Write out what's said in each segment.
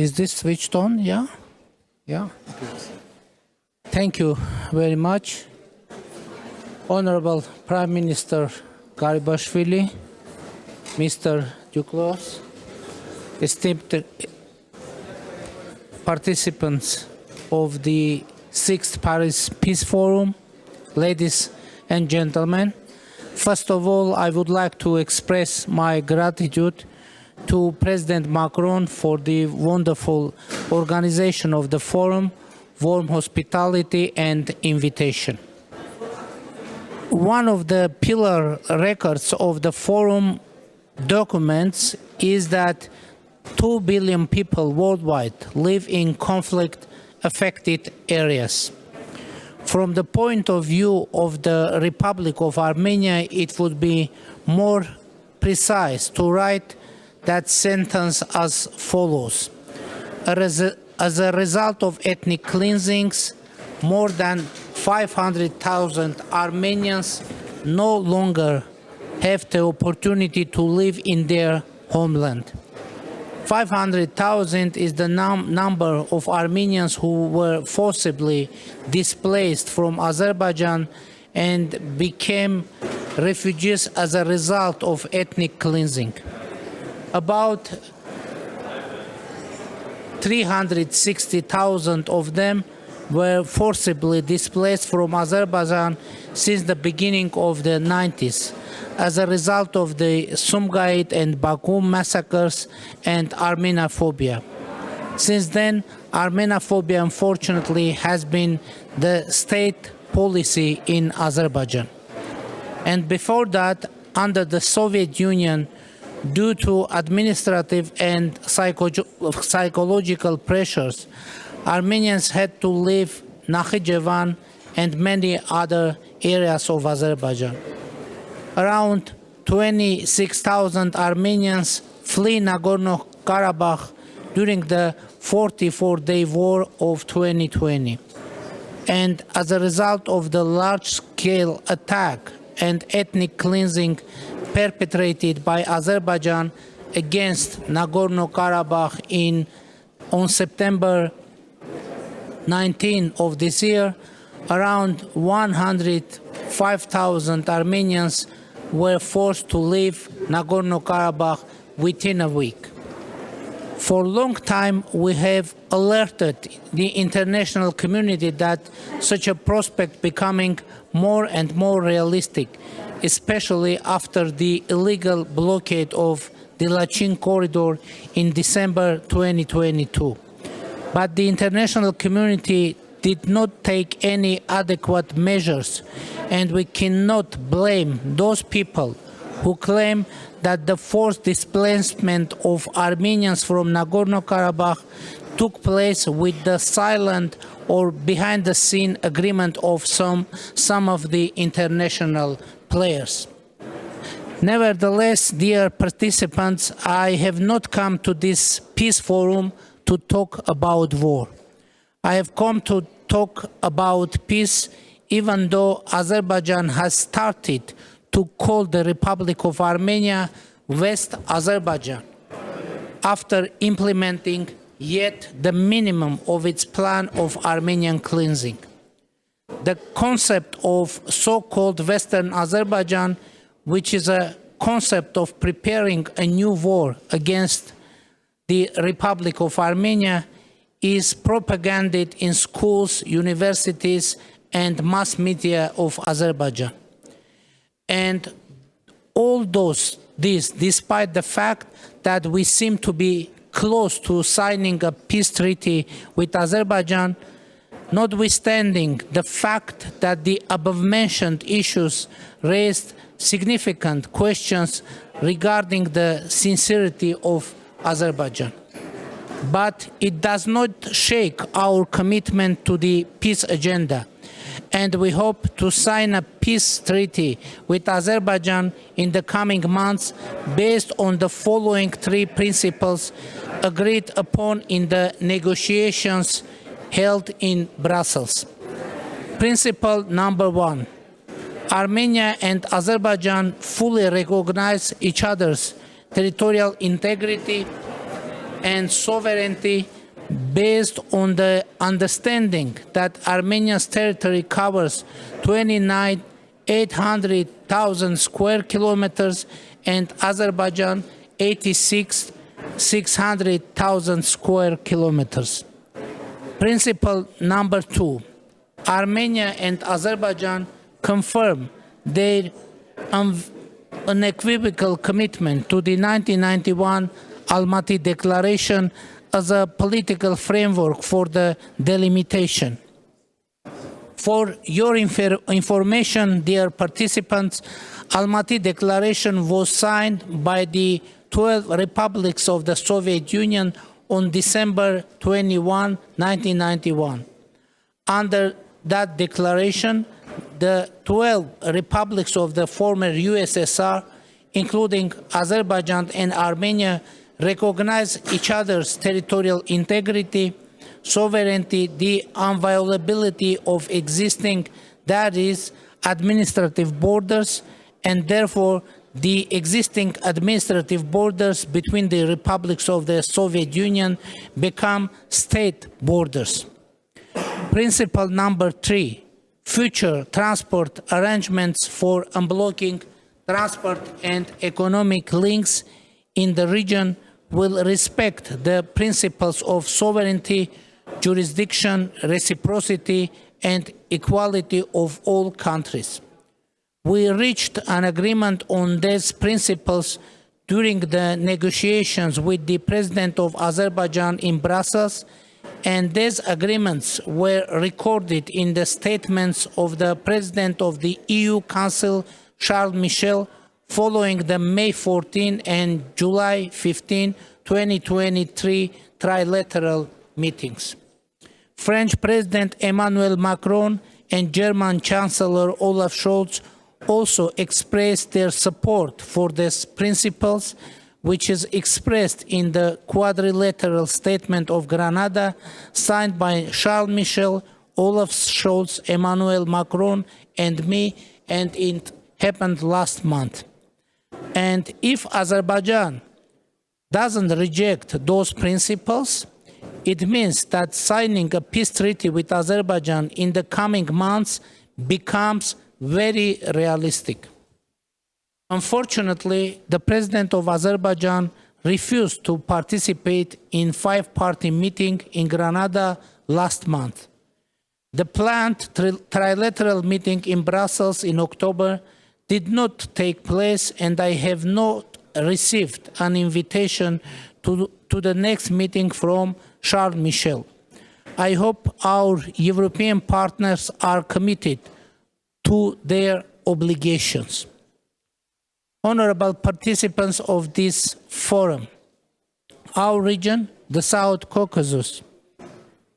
Is this switched on? Yeah? Yeah? Thank you very much. Honorable Prime Minister Garibashvili, Mr. Duclos, esteemed participants of the 6th Paris Peace Forum, ladies and gentlemen, first of all, I would like to express my gratitude to President Macron for the wonderful organization of the forum, warm hospitality and invitation. One of the pillar records of the forum documents is that 2 billion people worldwide live in conflict-affected areas. From the point of view of the Republic of Armenia, it would be more precise to write that sentence as follows. As a result of ethnic cleansings, more than 500,000 Armenians no longer have the opportunity to live in their homeland. 500,000 is the number of Armenians who were forcibly displaced from Azerbaijan and became refugees as a result of ethnic cleansing. About 360,000 of them were forcibly displaced from Azerbaijan since the beginning of the 90s as a result of the Sumgait and Baku massacres and Armenophobia. Since then, Armenophobia unfortunately has been the state policy in Azerbaijan. And before that, under the Soviet Union, due to administrative and psychological pressures, Armenians had to leave Nakhichevan and many other areas of Azerbaijan. Around 26,000 Armenians flee Nagorno-Karabakh during the 44-day war of 2020. And as a result of the large-scale attack and ethnic cleansing perpetrated by Azerbaijan against Nagorno-Karabakh on September 19 of this year, around 105,000 Armenians were forced to leave Nagorno-Karabakh within a week. For a long time, we have alerted the international community that such a prospect becoming more and more realistic, especially after the illegal blockade of the Lachin corridor in December 2022. But the international community did not take any adequate measures, and we cannot blame those people who claim that the forced displacement of Armenians from Nagorno-Karabakh took place with the silent or behind-the-scene agreement of some of the international players. Nevertheless, dear participants, I have not come to this peace forum to talk about war. I have come to talk about peace, even though Azerbaijan has started to call the Republic of Armenia West Azerbaijan, after implementing yet the minimum of its plan of Armenian cleansing. The concept of so-called Western Azerbaijan, which is a concept of preparing a new war against the Republic of Armenia, is propaganded in schools, universities, and mass media of Azerbaijan. And all this despite the fact that we seem to be close to signing a peace treaty with Azerbaijan, notwithstanding the fact that the above-mentioned issues raised significant questions regarding the sincerity of Azerbaijan. But it does not shake our commitment to the peace agenda, and we hope to sign a peace treaty with Azerbaijan in the coming months based on the following three principles agreed upon in the negotiations held in Brussels. Principle number 1. Armenia and Azerbaijan fully recognize each other's territorial integrity and sovereignty based on the understanding that Armenia's territory covers 29,800,000 square kilometers and Azerbaijan 86,600,000 square kilometers. Principle number 2. Armenia and Azerbaijan confirm their unequivocal commitment to the 1991 Almaty Declaration as a political framework for the delimitation. For your information, dear participants, Almaty Declaration was signed by the 12 republics of the Soviet Union on December 21, 1991. Under that declaration, the 12 republics of the former USSR, including Azerbaijan and Armenia, recognize each other's territorial integrity, sovereignty, the inviolability of existing, that is, administrative borders, and therefore the existing administrative borders between the republics of the Soviet Union become state borders. Principle number 3. Future transport arrangements for unblocking transport and economic links in the region will respect the principles of sovereignty, jurisdiction, reciprocity, and equality of all countries. We reached an agreement on these principles during the negotiations with the President of Azerbaijan in Brussels, and these agreements were recorded in the statements of the President of the EU Council, Charles Michel, following the May 14 and July 15, 2023 trilateral meetings. French President Emmanuel Macron and German Chancellor Olaf Scholz also expressed their support for these principles, which is expressed in the quadrilateral statement of Granada signed by Charles Michel, Olaf Scholz, Emmanuel Macron, and me, and it happened last month. And if Azerbaijan doesn't reject those principles, it means that signing a peace treaty with Azerbaijan in the coming months becomes very realistic. Unfortunately, the President of Azerbaijan refused to participate in five-party meeting in Granada last month. The planned trilateral meeting in Brussels in October did not take place, and I have not received an invitation to the next meeting from Charles Michel. I hope our European partners are committed to their obligations. Honorable participants of this forum, our region, the South Caucasus,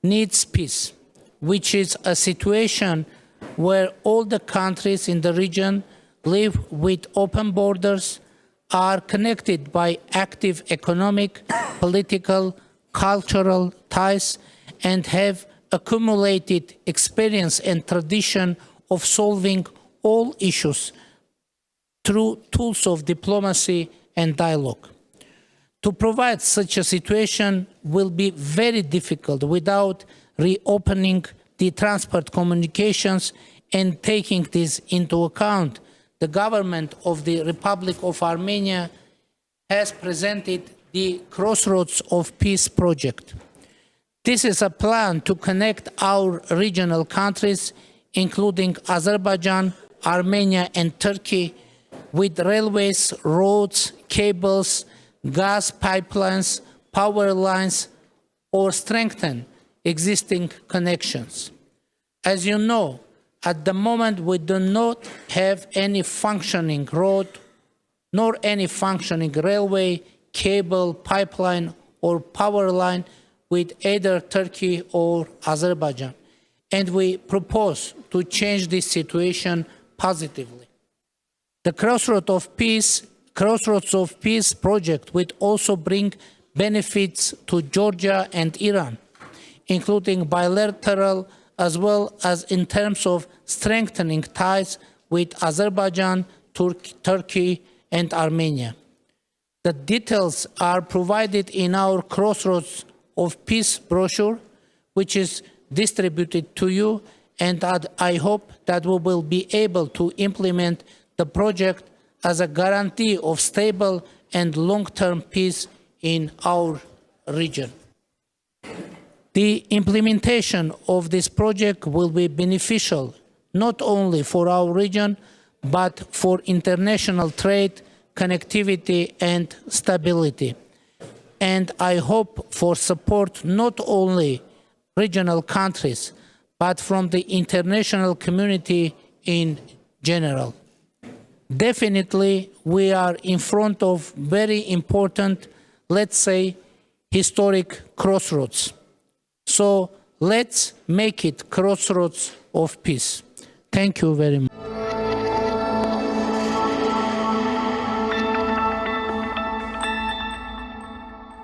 needs peace, which is a situation where all the countries in the region live with open borders, are connected by active economic, political, cultural ties, and have accumulated experience and tradition of solving all issues through tools of diplomacy and dialogue. To provide such a situation will be very difficult without reopening the transport communications and taking this into account. The government of the Republic of Armenia has presented the Crossroads of Peace project. This is a plan to connect our regional countries, including Azerbaijan, Armenia, and Turkey, with railways, roads, cables, gas pipelines, power lines, or strengthen existing connections. As you know, at the moment we do not have any functioning road, nor any functioning railway, cable, pipeline, or power line with either Turkey or Azerbaijan, and we propose to change this situation positively. The Crossroads of Peace project would also bring benefits to Georgia and Iran, including bilateral as well as in terms of strengthening ties with Azerbaijan, Turkey, and Armenia. The details are provided in our Crossroads of Peace brochure, which is distributed to you, and I hope that we will be able to implement the project as a guarantee of stable and long-term peace in our region. The implementation of this project will be beneficial not only for our region, but for international trade, connectivity, and stability. And I hope for support not only regional countries, but from the international community in general. Definitely, we are in front of very important, let's say, historic crossroads. So let's make it crossroads of peace. Thank you very much.